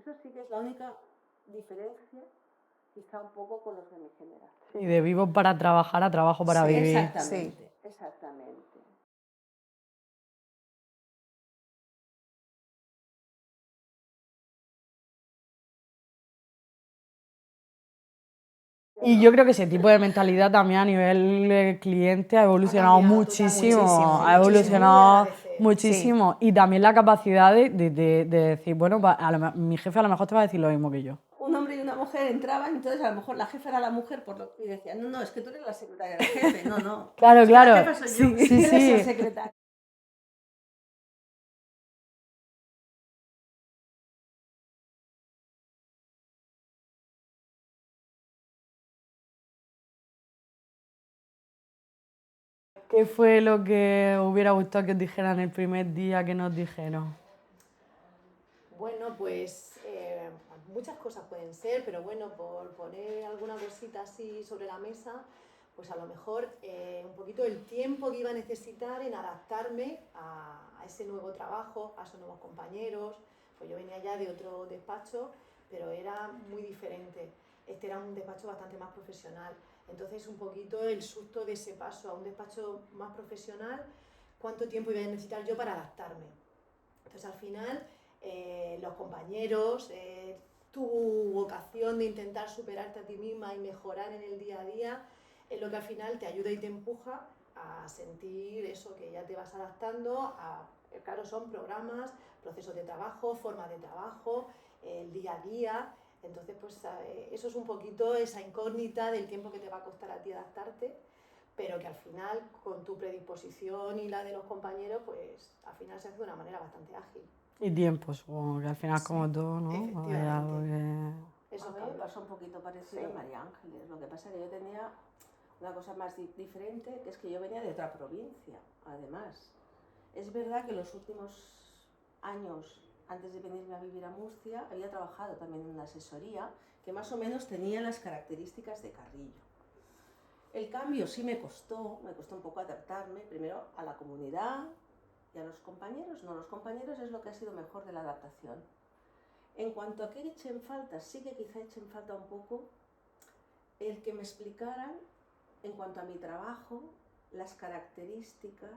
Eso sí que es la única diferencia, quizá un poco con los de mi generación. Sí, de vivo para trabajar a trabajo para vivir. Exactamente, exactamente. Y yo creo que ese tipo de mentalidad también a nivel cliente ha evolucionado muchísimo, ha evolucionado muchísimo. Y también la capacidad de decir, bueno, mi jefe a lo mejor te va a decir lo mismo que yo. Un hombre y una mujer entraban, entonces a lo mejor la jefa era la mujer y decían, no, es que tú eres la secretaria del jefe, no. Claro, claro. La jefa soy yo, Sí. eres la secretaria. ¿Qué fue lo que hubiera gustado que os dijeran el primer día que nos dijeron? Bueno, pues muchas cosas pueden ser, pero bueno, por poner alguna cosita así sobre la mesa, pues a lo mejor un poquito el tiempo que iba a necesitar en adaptarme a ese nuevo trabajo, a esos nuevos compañeros. Pues yo venía ya de otro despacho, pero era muy diferente. Este era un despacho bastante más profesional. Entonces un poquito el susto de ese paso a un despacho más profesional, cuánto tiempo iba a necesitar yo para adaptarme. Entonces al final los compañeros, tu vocación de intentar superarte a ti misma y mejorar en el día a día, es lo que al final te ayuda y te empuja a sentir eso, que ya te vas adaptando claro, son programas, procesos de trabajo, formas de trabajo, el día a día. Entonces, pues eso es un poquito esa incógnita del tiempo que te va a costar a ti adaptarte, pero que al final, con tu predisposición y la de los compañeros, pues al final se hace de una manera bastante ágil. Y tiempo, supongo que al final como todo, ¿no? Efectivamente. Eso a mí me pasó un poquito parecido a María Ángeles. Lo que pasa es que yo tenía una cosa más diferente, que es que yo venía de otra provincia, además. Es verdad que los últimos años, antes de venirme a vivir a Murcia, había trabajado también en una asesoría que más o menos tenía las características de Carrillo. El cambio sí me costó un poco adaptarme, primero a la comunidad y a los compañeros. No, los compañeros es lo que ha sido mejor de la adaptación. En cuanto a qué echen falta, sí que quizá echen falta un poco el que me explicaran, en cuanto a mi trabajo, las características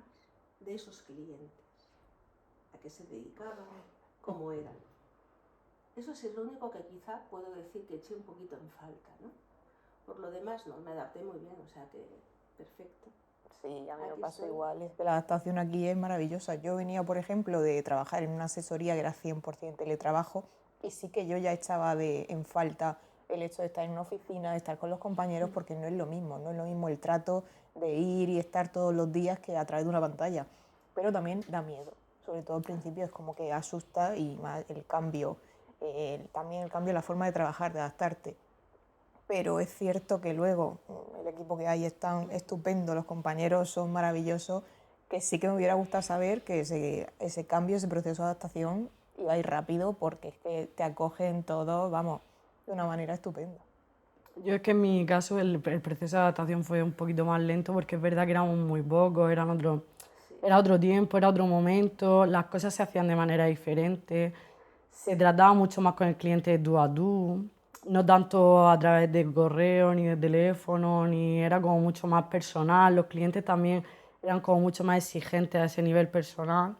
de esos clientes, a qué se dedicaban, cómo eran. Eso es lo único que quizá puedo decir que eché un poquito en falta, ¿no? Por lo demás, no, me adapté muy bien, o sea que perfecto. Sí, a mí me pasó igual, es que la adaptación aquí es maravillosa. Yo venía, por ejemplo, de trabajar en una asesoría que era 100% teletrabajo y sí que yo ya echaba en falta el hecho de estar en una oficina, de estar con los compañeros, porque no es lo mismo el trato de ir y estar todos los días que a través de una pantalla. Pero también da miedo, sobre todo al principio es como que asusta y más el cambio, también el cambio en la forma de trabajar, de adaptarte. Pero es cierto que luego el equipo que hay es tan estupendo, los compañeros son maravillosos, que sí que me hubiera gustado saber que ese cambio, ese proceso de adaptación iba a ir rápido, porque es que te acogen todos, vamos, de una manera estupenda. Yo es que en mi caso el proceso de adaptación fue un poquito más lento porque es verdad que éramos muy pocos, era otro tiempo, era otro momento, las cosas se hacían de manera diferente, se trataba mucho más con el cliente de tú a tú, no tanto a través de correo ni de teléfono, ni era como mucho más personal, los clientes también eran como mucho más exigentes a ese nivel personal.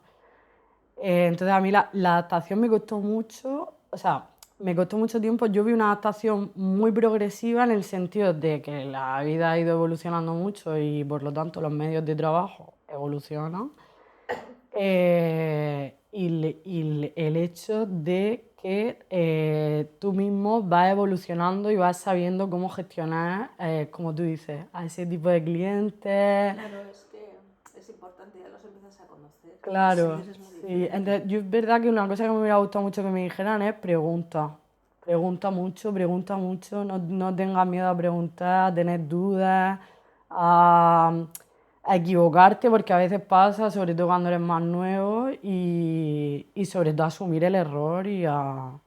Entonces a mí la adaptación me costó mucho, o sea, me costó mucho tiempo. Yo vi una adaptación muy progresiva en el sentido de que la vida ha ido evolucionando mucho y por lo tanto los medios de trabajo evolucionan. Y el hecho de que tú mismo vas evolucionando y vas sabiendo cómo gestionar, como tú dices, a ese tipo de clientes. Claro, es que es importante, ya los empiezas a conocer. Claro, Sí, es muy sí. Entonces, yo es verdad que una cosa que me hubiera gustado mucho que me dijeran es pregunta. Pregunta mucho, no tengas miedo a preguntar, a tener dudas, a equivocarte, porque a veces pasa, sobre todo cuando eres más nuevo, y sobre todo asumir el error y a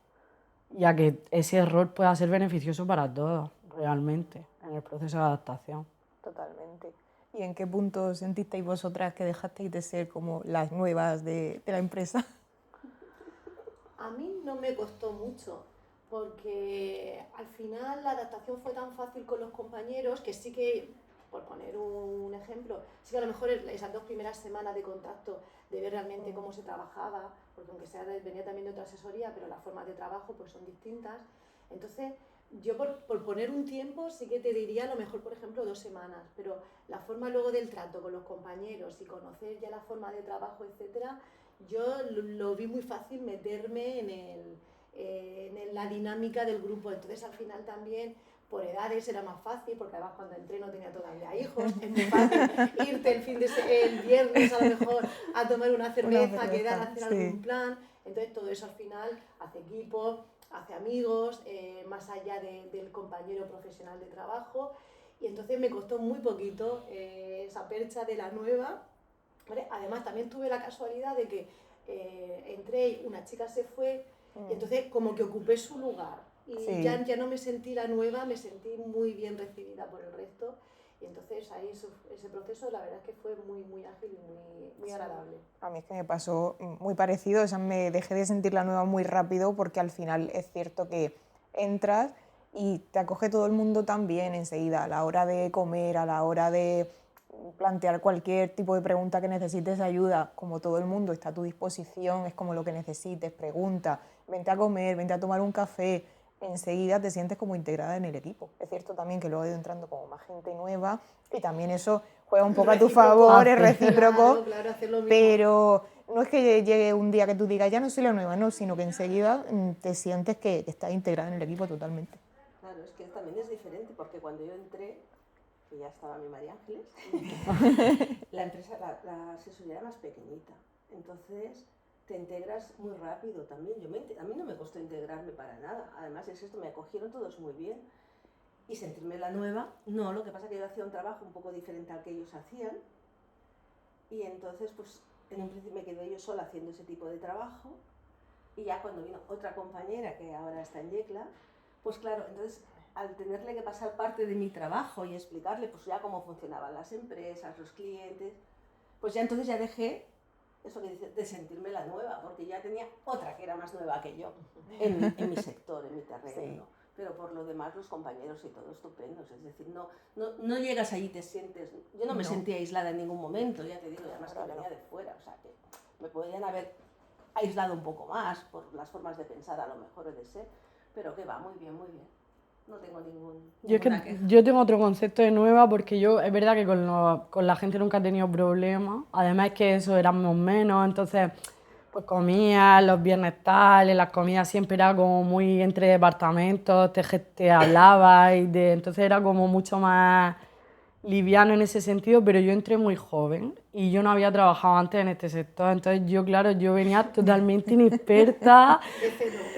que ese error pueda ser beneficioso para todos, realmente, en el proceso de adaptación. Totalmente. ¿Y en qué punto sentisteis vosotras que dejasteis de ser como las nuevas de la empresa? A a mí no me costó mucho, porque al final la adaptación fue tan fácil con los compañeros que sí que, por poner un ejemplo, sí que a lo mejor esas 2 primeras semanas de contacto, de ver realmente cómo se trabajaba, porque aunque sea venía también de otra asesoría, pero las formas de trabajo pues son distintas. Entonces, yo por poner un tiempo sí que te diría a lo mejor, por ejemplo, 2 semanas, pero la forma luego del trato con los compañeros y conocer ya la forma de trabajo, etcétera, yo lo vi muy fácil meterme en la dinámica del grupo. Entonces, al final también, por edades era más fácil, porque además cuando entré no tenía todavía hijos, es muy fácil irte el viernes a lo mejor a tomar una cerveza, quedar a hacer algún plan. Entonces, todo eso al final hace equipo, hace amigos, más allá del compañero profesional de trabajo. Y entonces me costó muy poquito esa percha de la nueva, ¿vale? Además también tuve la casualidad de que entré y una chica se fue y entonces como que ocupé su lugar y ya no me sentí la nueva, me sentí muy bien recibida por el resto. Y entonces ahí ese proceso la verdad es que fue muy, muy ágil y muy agradable. A mí es que me pasó muy parecido, o sea, me dejé de sentir la nueva muy rápido porque al final es cierto que entras y te acoge todo el mundo tan bien enseguida, a la hora de comer, a la hora de plantear cualquier tipo de pregunta que necesites ayuda, como todo el mundo está a tu disposición, es como lo que necesites, pregunta, vente a comer, vente a tomar un café, enseguida te sientes como integrada en el equipo. Es cierto también que luego ha ido entrando como más gente nueva y también eso juega un poco a tu favor, es recíproco, claro, hacer lo mismo. pero no es que llegue un día que tú digas ya no soy la nueva, no, sino que enseguida te sientes que estás integrada en el equipo totalmente. Claro, es que también es diferente, porque cuando yo entré, que ya estaba mi María Ángeles, la empresa, la asesoría era más pequeñita, entonces te integras muy rápido también. A mí no me costó integrarme para nada, además es esto, me acogieron todos muy bien. Y sentirme la nueva, no, lo que pasa es que yo hacía un trabajo un poco diferente al que ellos hacían, y entonces pues en un principio me quedé yo sola haciendo ese tipo de trabajo, y ya cuando vino otra compañera que ahora está en Yecla, pues claro, entonces al tenerle que pasar parte de mi trabajo y explicarle pues ya cómo funcionaban las empresas, los clientes, pues ya entonces ya dejé eso que dice, de sentirme la nueva, porque ya tenía otra que era más nueva que yo en mi sector, en mi terreno. Sí. Pero por lo demás los compañeros y todo estupendos, es decir, no llegas allí y te sientes, yo no me sentía aislada en ningún momento, ya te digo, y además que venía de fuera, o sea que me podrían haber aislado un poco más por las formas de pensar a lo mejor o de ser, pero que va, muy bien, no tengo ninguna queja. Yo tengo otro concepto de nueva porque yo, es verdad que con la gente nunca he tenido problemas, además es que eso éramos menos, entonces pues comía los viernes tal, en las comidas siempre era como muy entre departamentos, te hablaba entonces era como mucho más liviano en ese sentido, pero yo entré muy joven y yo no había trabajado antes en este sector, entonces yo, claro, yo venía totalmente inexperta,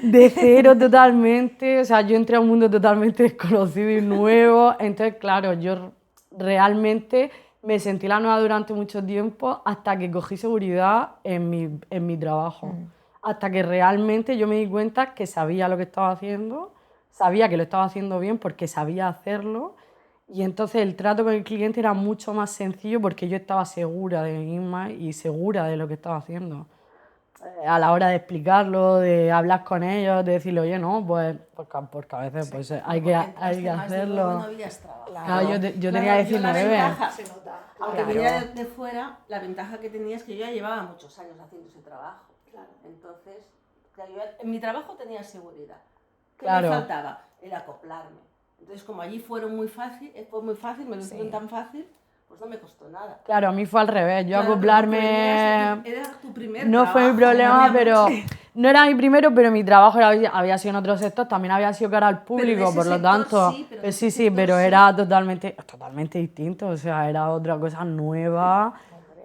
de cero totalmente, o sea, yo entré a un mundo totalmente desconocido y nuevo, entonces, claro, yo realmente me sentí la nueva durante mucho tiempo hasta que cogí seguridad en mi trabajo, hasta que realmente yo me di cuenta que sabía lo que estaba haciendo, sabía que lo estaba haciendo bien porque sabía hacerlo. Y entonces el trato con el cliente era mucho más sencillo porque yo estaba segura de mí misma y segura de lo que estaba haciendo. A la hora de explicarlo, de hablar con ellos, de decirle, oye, no, pues porque a veces pues, sí, hay que hacerlo. No habías trabajado. Claro, yo tenía 19. Aunque venía de fuera, la ventaja que tenía es que yo ya llevaba muchos años haciendo ese trabajo. Claro. Entonces, claro, yo en mi trabajo tenía seguridad. ¿Qué me faltaba? Era acoplarme. Entonces, como allí fue muy fácil, me lo hicieron tan fácil, pues no me costó nada. Claro, a mí fue al revés, yo acoplarme... Era tu primer no trabajo. Fue mi problema, pero... No era mi primero, pero mi trabajo había sido en otro sector, también había sido cara al público, por lo tanto... Pero era totalmente distinto, o sea, era otra cosa nueva,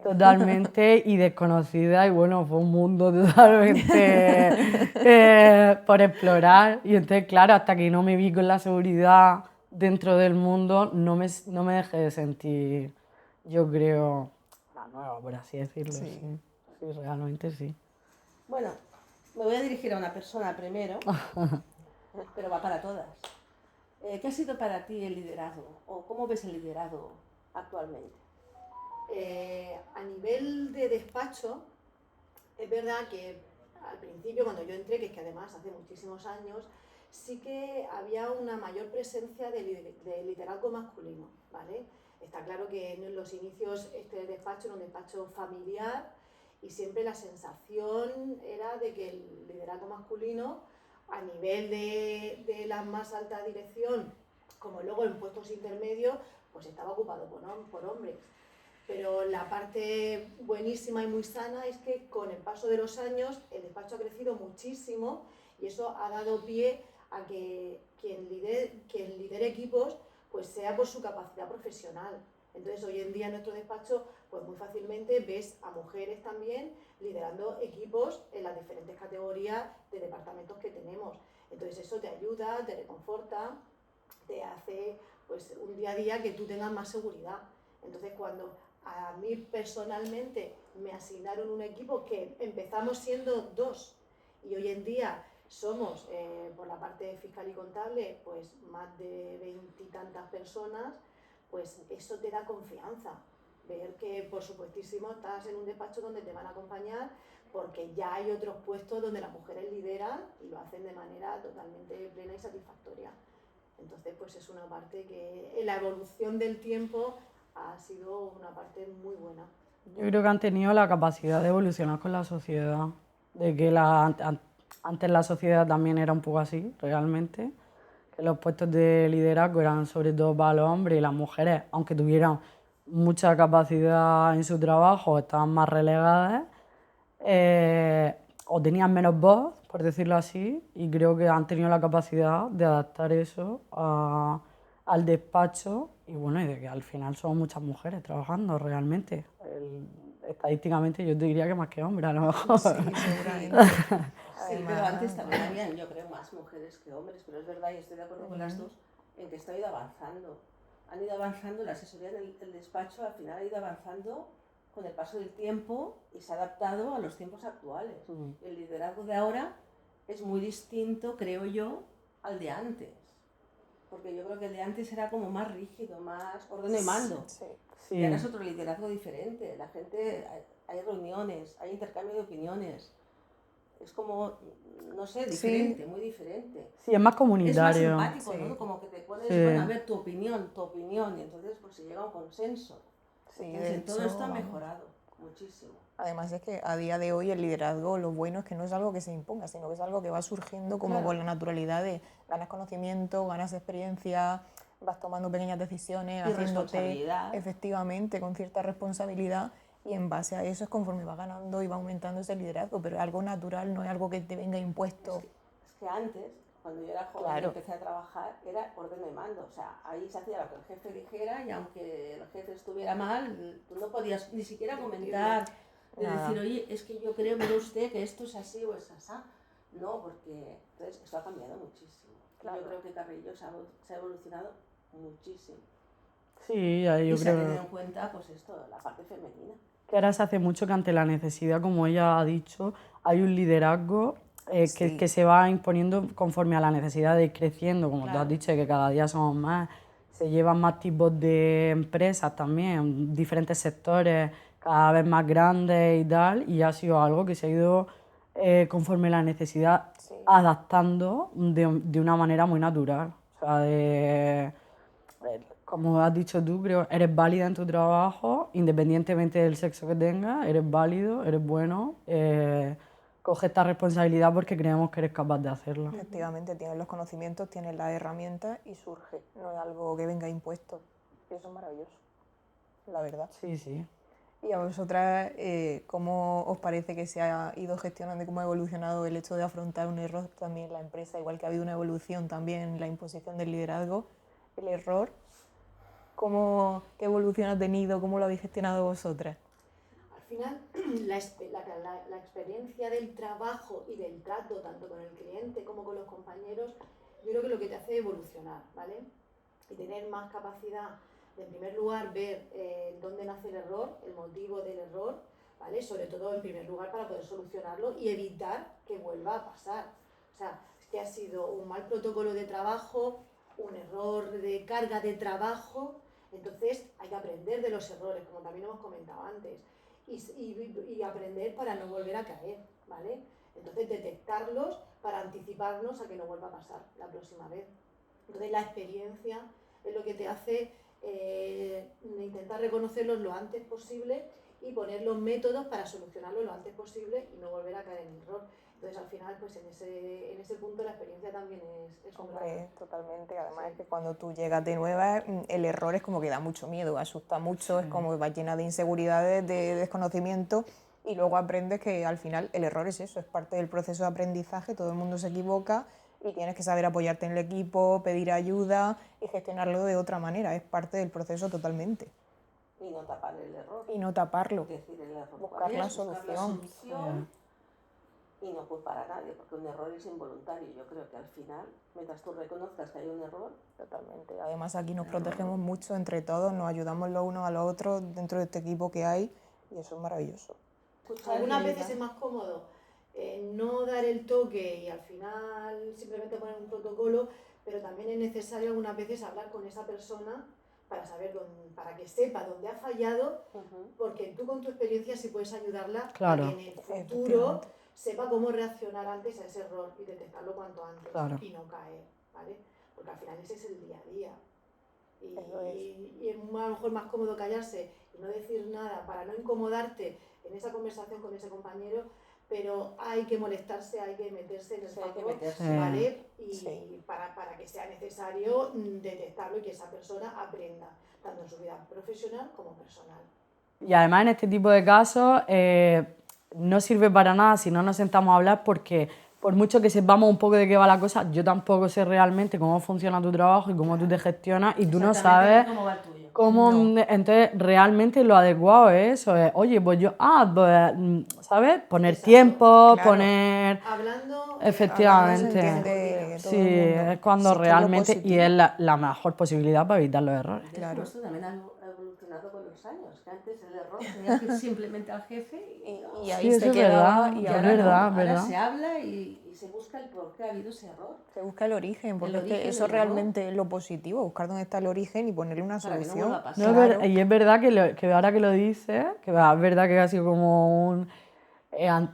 totalmente y desconocida, y bueno, fue un mundo totalmente por explorar. Y entonces, claro, hasta que no me vi con la seguridad dentro del mundo, no me dejé de sentir, yo creo, la nueva, por así decirlo. Sí, realmente sí. Bueno, me voy a dirigir a una persona primero, pero va para todas. ¿Qué ha sido para ti el liderazgo? ¿O cómo ves el liderazgo actualmente? A nivel de despacho, es verdad que al principio, cuando yo entré, que es que además hace muchísimos años, sí que había una mayor presencia de liderazgo masculino, ¿vale? Está claro que en los inicios este despacho era un despacho familiar y siempre la sensación era de que el liderazgo masculino a nivel de la más alta dirección, como luego en puestos intermedios, pues estaba ocupado por hombres. Pero la parte buenísima y muy sana es que con el paso de los años el despacho ha crecido muchísimo y eso ha dado pie a que quien lidere equipos pues sea por su capacidad profesional. Entonces hoy en día en nuestro despacho pues muy fácilmente ves a mujeres también liderando equipos en las diferentes categorías de departamentos que tenemos. Entonces eso te ayuda, te reconforta, te hace pues un día a día que tú tengas más seguridad. Entonces cuando a mí personalmente me asignaron un equipo que empezamos siendo 2 y hoy en día somos, por la parte fiscal y contable, pues más de 20 y tantas personas, pues eso te da confianza. Ver que, por supuestísimo, estás en un despacho donde te van a acompañar porque ya hay otros puestos donde las mujeres lideran y lo hacen de manera totalmente plena y satisfactoria. Entonces, pues es una parte que en la evolución del tiempo ha sido una parte muy buena. Yo creo que han tenido la capacidad de evolucionar con la sociedad, de que antes la sociedad también era un poco así, realmente, que los puestos de liderazgo eran sobre todo para los hombres y las mujeres, aunque tuvieran mucha capacidad en su trabajo, estaban más relegadas o tenían menos voz, por decirlo así, y creo que han tenido la capacidad de adaptar eso al despacho y bueno, y de que al final somos muchas mujeres trabajando realmente. Estadísticamente yo te diría que más que hombres a lo mejor. Sí, seguramente. Sí, pero antes también habían, yo creo, más mujeres que hombres, pero es verdad y estoy de acuerdo con las dos en que esto ha ido avanzando. Han ido avanzando, la asesoría del despacho al final ha ido avanzando con el paso del tiempo y se ha adaptado a los tiempos actuales. El liderazgo de ahora es muy distinto, creo yo, al de antes. Porque yo creo que el de antes era como más rígido, más orden y mando. Sí. Y ahora es otro liderazgo diferente. La gente, hay reuniones, hay intercambio de opiniones. Es como, no sé, diferente, muy diferente. Sí, es más comunitario. Es más empático, ¿no? Como que te pones, bueno, a ver tu opinión, y entonces pues se llega a un consenso. Sí, Entonces, de todo hecho, esto ha mejorado muchísimo. Además es que a día de hoy el liderazgo, lo bueno es que no es algo que se imponga, sino que es algo que va surgiendo como Claro. con la naturalidad de ganas conocimiento, ganas experiencia, vas tomando pequeñas decisiones, Y haciéndote responsabilidad. efectivamente con cierta responsabilidad y en base a eso es conforme va ganando y va aumentando ese liderazgo, pero es algo natural, no es algo que te venga impuesto. Es que antes, cuando yo era joven Claro. y empecé a trabajar, era orden de mando. O sea, ahí se hacía lo que el jefe dijera y aunque el jefe estuviera mal, tú no podías ni siquiera comentar, de Nada. decir, oye, es que yo creo, mire usted, que esto es así o es así. No, porque entonces esto ha cambiado muchísimo. Claro. Yo creo que Carrillo se ha evolucionado muchísimo. Sí, yo Y se ha tenido creo en cuenta, pues esto, la parte femenina. que ahora se hace mucho que ante la necesidad, como ella ha dicho, hay un liderazgo Sí. que se va imponiendo conforme a la necesidad de ir creciendo, como tú Claro. has dicho, de que cada día somos más, se llevan más tipos de empresas también, diferentes sectores cada vez más grandes y tal, y ha sido algo que se ha ido conforme a la necesidad Sí. adaptando de una manera muy natural. O sea, como has dicho tú, creo, eres válida en tu trabajo, independientemente del sexo que tengas, eres válido, eres bueno, coge esta responsabilidad porque creemos que eres capaz de hacerlo. Efectivamente, tienes los conocimientos, tienes las herramientas y surge, no es algo que venga impuesto. Y eso es maravilloso, la verdad. Sí, sí. Y a vosotras, ¿cómo os parece que se ha ido gestionando y cómo ha evolucionado el hecho de afrontar un error también en la empresa? Igual que ha habido una evolución también en la imposición del liderazgo, el error. ¿Qué evolución ha tenido? ¿Cómo lo habéis gestionado vosotras? Al final, la experiencia del trabajo y del trato, tanto con el cliente como con los compañeros, yo creo que lo que te hace evolucionar, ¿vale? Y tener más capacidad de, en primer lugar, ver dónde nace el error, el motivo del error, ¿vale? Sobre todo, en primer lugar, para poder solucionarlo y evitar que vuelva a pasar. O sea, es que ha sido un mal protocolo de trabajo, un error de carga de trabajo, entonces hay que aprender de los errores, como también hemos comentado antes. Y aprender para no volver a caer, ¿vale? Entonces detectarlos para anticiparnos a que no vuelva a pasar la próxima vez. Entonces la experiencia es lo que te hace intentar reconocerlos lo antes posible y poner los métodos para solucionarlo lo antes posible y no volver a caer en el error. Entonces al final pues en ese punto la experiencia también es un Hombre, totalmente. Además Sí. es que cuando tú llegas de nueva, el error es como que da mucho miedo, asusta mucho, es como que vas llena de inseguridades, de desconocimiento y luego aprendes que al final el error es eso, es parte del proceso de aprendizaje, todo el mundo se equivoca y tienes que saber apoyarte en el equipo, pedir ayuda y gestionarlo de otra manera, es parte del proceso totalmente. Y no tapar el error. Y no taparlo, Es decir, el error buscar la solución. Y no culpar a nadie, porque un error es involuntario. Yo creo que al final, mientras tú reconozcas que hay un error... Totalmente. Además aquí nos protegemos mucho entre todos, nos ayudamos los unos a los otros dentro de este equipo que hay y eso es maravilloso. Algunas veces es más cómodo no dar el toque y al final simplemente poner un protocolo, pero también es necesario algunas veces hablar con esa persona para saber para que sepa dónde ha fallado, porque tú con tu experiencia sí puedes ayudarla Claro. a que en el futuro sepa cómo reaccionar antes a ese error y detectarlo cuanto antes y no caer, ¿vale? Porque al final ese es el día a día. Y es a lo mejor más cómodo callarse y no decir nada para no incomodarte en esa conversación con ese compañero, pero hay que molestarse, hay que meterse en el factor, ¿vale? Y para que sea necesario detectarlo y que esa persona aprenda, tanto en su vida profesional como personal. Y además en este tipo de casos no sirve para nada si no nos sentamos a hablar porque por mucho que sepamos un poco de qué va la cosa, yo tampoco sé realmente cómo funciona tu trabajo y cómo tú te gestionas y tú no sabes cómo va el tuyo. Entonces realmente lo adecuado es eso, es, oye, pues yo, ¿sabes? Poner tiempo, Claro. poner... Hablando, efectivamente. Todo Sí, el mundo. es cuando Sí, que realmente, lo y es la mejor posibilidad para evitar los errores. Claro. Esto también ha evolucionado con los años, que antes el error tenía que ir simplemente al jefe y ahí Sí, se eso es quedaba verdad, y es ahora verdad, no. Ahora se habla y se busca el por qué ha habido ese error. Se busca el origen, porque El origen es que eso del error. realmente es lo positivo, buscar dónde está el origen y ponerle una Para que no solución. vuelva a pasar. No, es verdad, y es verdad que ahora que lo dices, que es verdad que ha sido como un...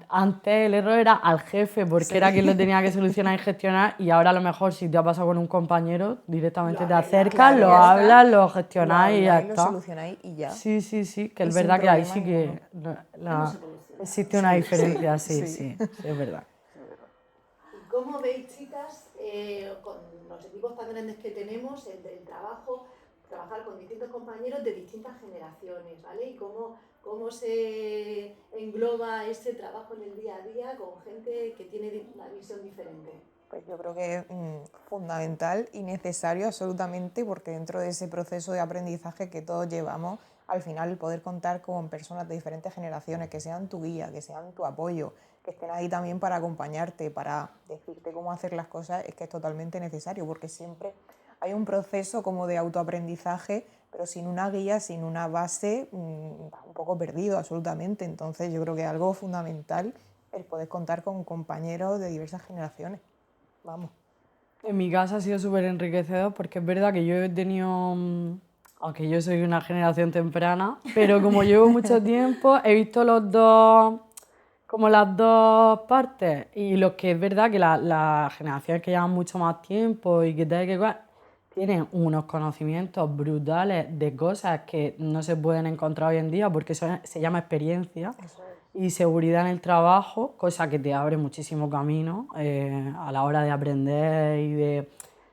antes el error era al jefe, porque era quien lo tenía que solucionar y gestionar, y ahora a lo mejor si te ha pasado con un compañero, directamente te acercas, lo hablas, lo gestionáis y ya Lo está. solucionáis y ya. Sí, que Y es sin verdad que ahí problema sí que existe una diferencia, sí, es verdad. ¿Y cómo veis, chicas, con los equipos tan grandes que tenemos, el del trabajo, trabajar con distintos compañeros de distintas generaciones, ¿vale? Y cómo se engloba ese trabajo en el día a día con gente que tiene una visión diferente? Pues yo creo que es fundamental y necesario absolutamente, porque dentro de ese proceso de aprendizaje que todos llevamos, al final el poder contar con personas de diferentes generaciones que sean tu guía, que sean tu apoyo, que estén ahí también para acompañarte, para decirte cómo hacer las cosas, es que es totalmente necesario, porque siempre hay un proceso como de autoaprendizaje, pero sin una guía, sin una base, un poco perdido absolutamente. Entonces yo creo que es algo fundamental el poder contar con compañeros de diversas generaciones. Vamos. En mi caso ha sido súper enriquecedor porque es verdad que yo he tenido, aunque yo soy una generación temprana, pero como llevo mucho tiempo he visto como las dos partes y lo que es verdad que las generaciones que llevan mucho más tiempo y que tienen unos conocimientos brutales de cosas que no se pueden encontrar hoy en día porque eso se llama experiencia. Y seguridad en el trabajo, cosa que te abre muchísimo camino a la hora de aprender y de,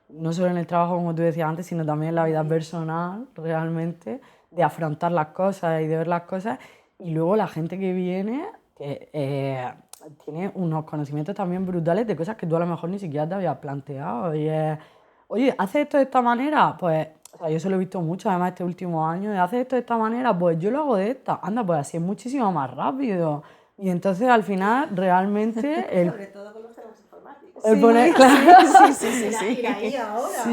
no solo en el trabajo como tú decías antes, sino también en la vida personal, realmente, de afrontar las cosas y de ver las cosas. Y luego la gente que viene tiene unos conocimientos también brutales de cosas que tú a lo mejor ni siquiera te habías planteado. Y oye, ¿haces esto de esta manera? Pues, o sea, yo se lo he visto mucho, además, este último año. ¿Haces esto de esta manera? Pues yo lo hago de esta. Anda, pues así es muchísimo más rápido. Y entonces, al final, realmente... Sobre todo con los temas informáticos. Y ahí ahora.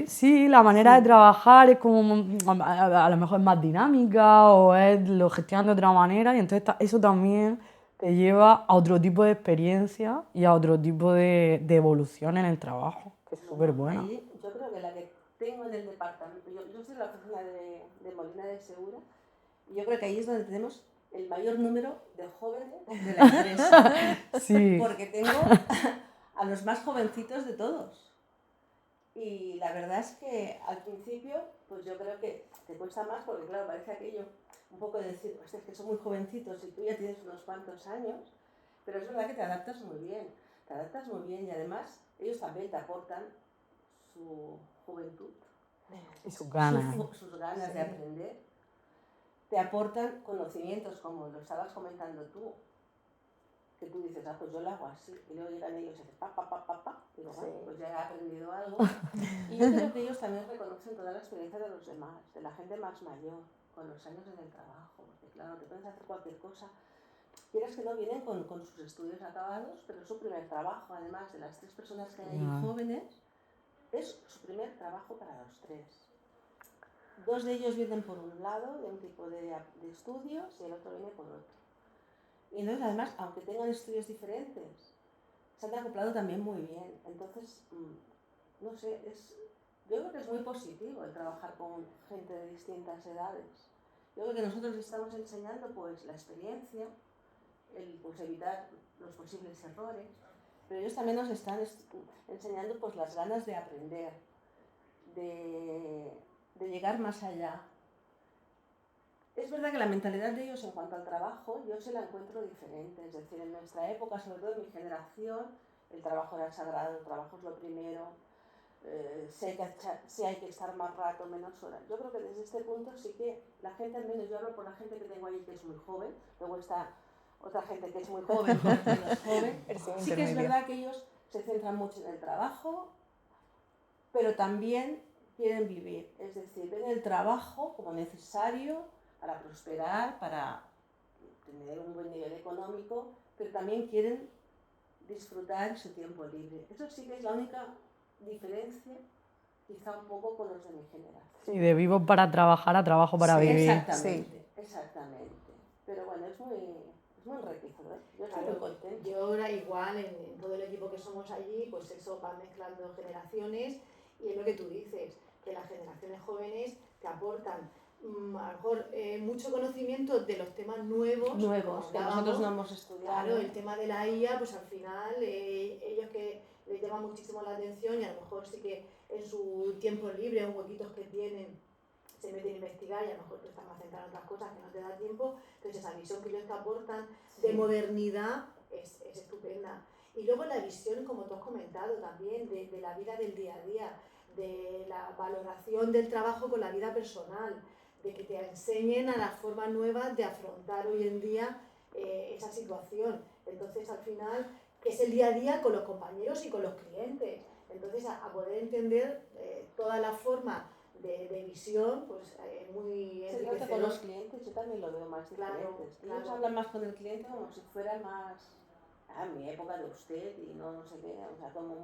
Sí, la manera de trabajar es como, a lo mejor es más dinámica o lo gestionan de otra manera y entonces eso también te lleva a otro tipo de experiencia y a otro tipo de evolución en el trabajo, que es súper buena. Ahí, yo creo que la que tengo en el departamento, yo soy la oficina de Molina de Segura, y yo creo que ahí es donde tenemos el mayor número de jóvenes de la empresa. Sí. Porque tengo a los más jovencitos de todos. Y la verdad es que al principio, pues yo creo que te cuesta más porque, claro, parece aquello un poco de decir, pues es que son muy jovencitos y tú ya tienes unos cuantos años, pero es verdad que te adaptas muy bien. Te adaptas muy bien y además ellos también te aportan su juventud. Y sus ganas. Sus ganas de aprender. Te aportan conocimientos, como lo estabas comentando tú, que tú dices, pues yo lo hago así, y luego llegan ellos y dicen, digo, bueno, pues ya he aprendido algo. Y yo creo que ellos también reconocen toda la experiencia de los demás, de la gente más mayor, con los años en el trabajo, porque claro, te puedes hacer cualquier cosa. Quieras que no, vienen con sus estudios acabados, pero es su primer trabajo, además de las 3 personas que hay ahí jóvenes, es su primer trabajo para los 3. 2 de ellos vienen por un lado, de un tipo de estudios, y el otro viene por otro. Y entonces, además, aunque tengan estudios diferentes, se han acoplado también muy bien. Entonces, no sé, yo creo que es muy positivo el trabajar con gente de distintas edades. Yo creo que nosotros les estamos enseñando pues la experiencia, pues evitar los posibles errores, pero ellos también nos están enseñando pues las ganas de aprender, de llegar más allá. Es verdad que la mentalidad de ellos en cuanto al trabajo yo se la encuentro diferente, es decir, en nuestra época, sobre todo en mi generación, el trabajo era sagrado, el trabajo es lo primero, si hay que estar más rato, menos horas. Yo creo que desde este punto sí que la gente, al menos yo hablo por la gente que tengo ahí que es muy joven, luego está otra gente que es muy joven, menos joven, sí que es verdad que ellos se centran mucho en el trabajo, pero también quieren vivir, es decir, ven el trabajo como necesario para prosperar, para tener un buen nivel económico, pero también quieren disfrutar su tiempo libre. Eso sí que es la única diferencia, quizá un poco con los de mi generación. Sí, de vivo para trabajar a trabajo para vivir. Exactamente, exactamente. Pero bueno, es muy enriquecedor. Yo estoy muy contenta. Yo ahora igual, en todo el equipo que somos allí, pues eso va mezclando generaciones y es lo que tú dices, que las generaciones jóvenes te aportan a lo mejor mucho conocimiento de los temas nuevos que nosotros no hemos estudiado. Claro, el tema de la IA, pues al final ellos que les llama muchísimo la atención y a lo mejor sí que en su tiempo libre, en huequitos que tienen, se meten a investigar y a lo mejor tú estás más centrado en otras cosas que no te da tiempo, entonces esa visión que ellos te aportan de modernidad es estupenda. Y luego la visión, como tú has comentado también, de la vida del día a día, de la valoración del trabajo con la vida personal, de que te enseñen a las formas nuevas de afrontar hoy en día esa situación. Entonces, al final, es el día a día con los compañeros y con los clientes. Entonces, a poder entender toda la forma de visión, pues muy enriquecedor. Se trata con los clientes, yo también lo veo más diferentes. Ellos hablan más con el cliente como si fuera más mi época de usted y no sé qué, o sea, como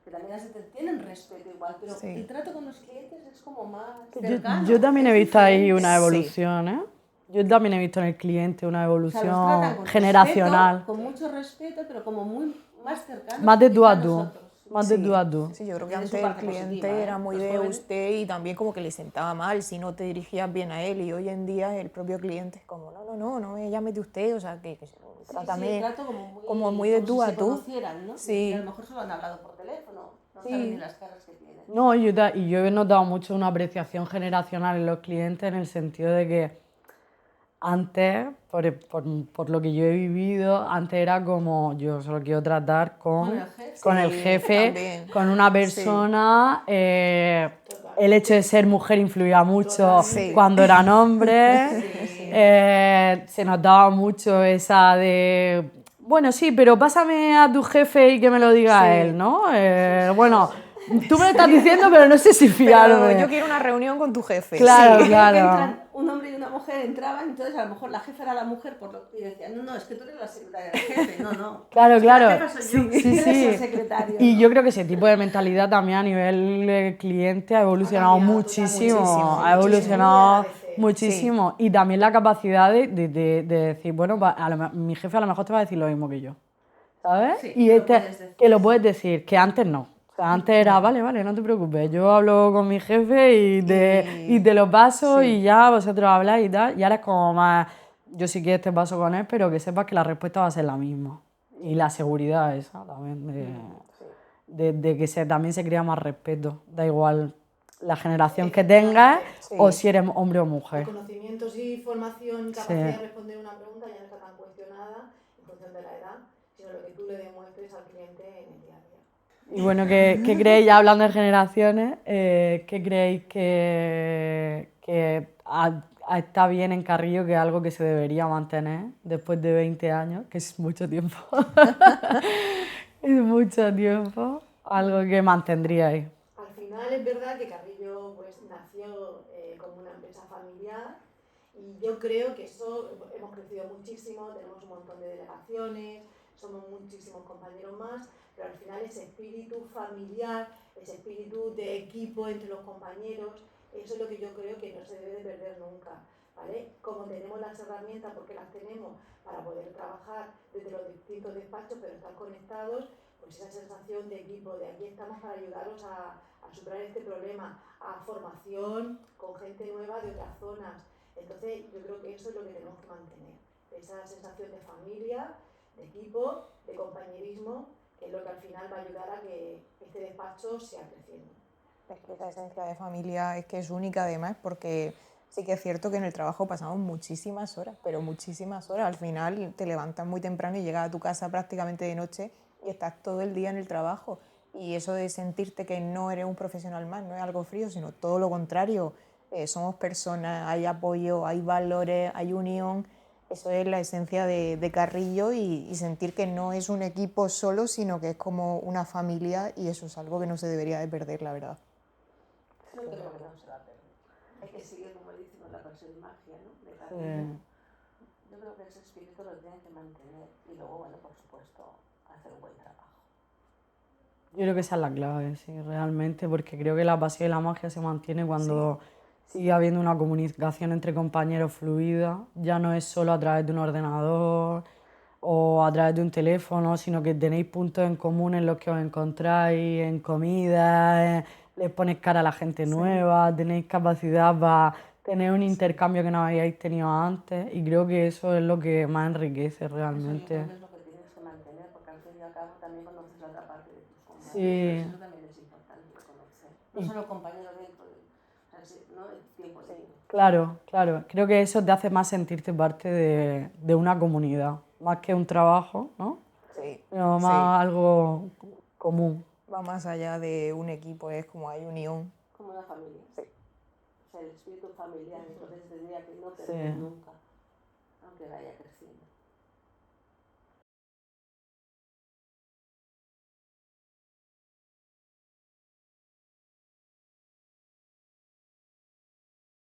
que también tienen respeto igual, pero el trato con los clientes es como más cercano. Yo también he visto ahí una evolución, ¿eh? Yo también he visto en el cliente una evolución, o sea, con generacional. Respeto, con mucho respeto, pero como muy más cercano. Más de tú a tú. Más de tú a tú. Sí, yo creo que antes el cliente era muy de usted y también como que le sentaba mal si no te dirigías bien a él, y hoy en día el propio cliente es como, no me llames de usted, o sea, que trátame como muy de tú a tú. ¿No? Sí. Y a lo mejor solo han hablado por teléfono, no saben ni las caras que tienen. No, yo he notado mucho una apreciación generacional en los clientes en el sentido de que antes, por lo que yo he vivido, antes era como yo solo quiero tratar con el jefe, con una persona. El hecho de ser mujer influía mucho cuando eran hombres. Se notaba mucho esa de, bueno, sí, pero pásame a tu jefe y que me lo diga él, ¿no? Bueno, tú me lo estás diciendo, pero no sé si fiarme. Pero yo quiero una reunión con tu jefe. Claro, claro. Entran un hombre y una mujer entraban, entonces a lo mejor la jefa era la mujer y decían, no, es que tú eres la secretaria del jefe, no. Claro. La jefa soy yo, Sí. el secretario. Y yo creo que ese tipo de mentalidad también a nivel cliente ha evolucionado muchísimo. Ha evolucionado muchísimo. Y también la capacidad de decir, bueno, mi jefe a lo mejor te va a decir lo mismo que yo, ¿sabes? Sí, y que lo puedes decir, que antes no. O sea, antes era, vale, no te preocupes, yo hablo con mi jefe y te lo paso y ya vosotros habláis y tal. Y ahora es como más, yo sí que este paso con él, pero que sepas que la respuesta va a ser la misma. Y la seguridad esa también, de que también se crea más respeto. Da igual la generación que tengas o si eres hombre o mujer. Los conocimientos y formación y capacidad de responder una pregunta ya no está tan cuestionada en función de la edad, sino lo que tú le demuestres al cliente en el día a día. Y bueno, ¿qué creéis, ya hablando de generaciones, qué creéis que está bien en Carrillo, que es algo que se debería mantener después de 20 años, que es mucho tiempo? Es mucho tiempo, algo que mantendríais. Al final es verdad que Carrillo pues, nació como una empresa familiar y yo creo que eso hemos crecido muchísimo, tenemos un montón de delegaciones, somos muchísimos compañeros más, pero al final ese espíritu familiar, ese espíritu de equipo entre los compañeros, eso es lo que yo creo que no se debe de perder nunca, ¿vale? Como tenemos las herramientas, porque las tenemos para poder trabajar desde los distintos despachos, pero estar conectados, pues esa sensación de equipo, de aquí estamos para ayudaros a superar este problema, a formación con gente nueva de otras zonas. Entonces yo creo que eso es lo que tenemos que mantener, esa sensación de familia, de equipo, de compañerismo, que es lo que al final va a ayudar a que este despacho siga creciendo. Es que esa esencia de familia es que es única además, porque sí que es cierto que en el trabajo pasamos muchísimas horas, pero muchísimas horas. Al final te levantas muy temprano y llegas a tu casa prácticamente de noche y estás todo el día en el trabajo. Y eso de sentirte que no eres un profesional más, no es algo frío, sino todo lo contrario. Somos personas, hay apoyo, hay valores, hay unión. Eso es la esencia de Carrillo y sentir que no es un equipo solo, sino que es como una familia, y eso es algo que no se debería de perder, la verdad. Yo creo que no se va a perder. Hay que seguir, como dicen, con la pasión y magia, ¿no? De Carrillo. Yo creo que ese espíritu lo tienen que mantener y luego, bueno, por supuesto, hacer un buen trabajo. Yo creo que esa es la clave, sí, realmente, porque creo que la pasión y la magia se mantiene cuando sigue habiendo una comunicación entre compañeros fluida. Ya no es solo a través de un ordenador o a través de un teléfono, sino que tenéis puntos en común en los que os encontráis, en comida, les ponéis cara a la gente nueva, tenéis capacidad para tener un intercambio que no habíais tenido antes, y creo que eso es lo que más enriquece realmente. Eso yo creo que es lo que tienes que mantener, porque al fin y al cabo también conoces la otra parte de tus compañeros. Sí. Eso también es importante conocer. No solo compañeros dentro de, o sea, ¿no? El tiempo libre. Claro, claro. Creo que eso te hace más sentirte parte de una comunidad, más que un trabajo, ¿no? Sí. Pero más algo común. Va más allá de un equipo, es como hay unión. Como una familia. Sí. O sea, el espíritu familiar, entonces tendría que no perder nunca, aunque vaya creciendo.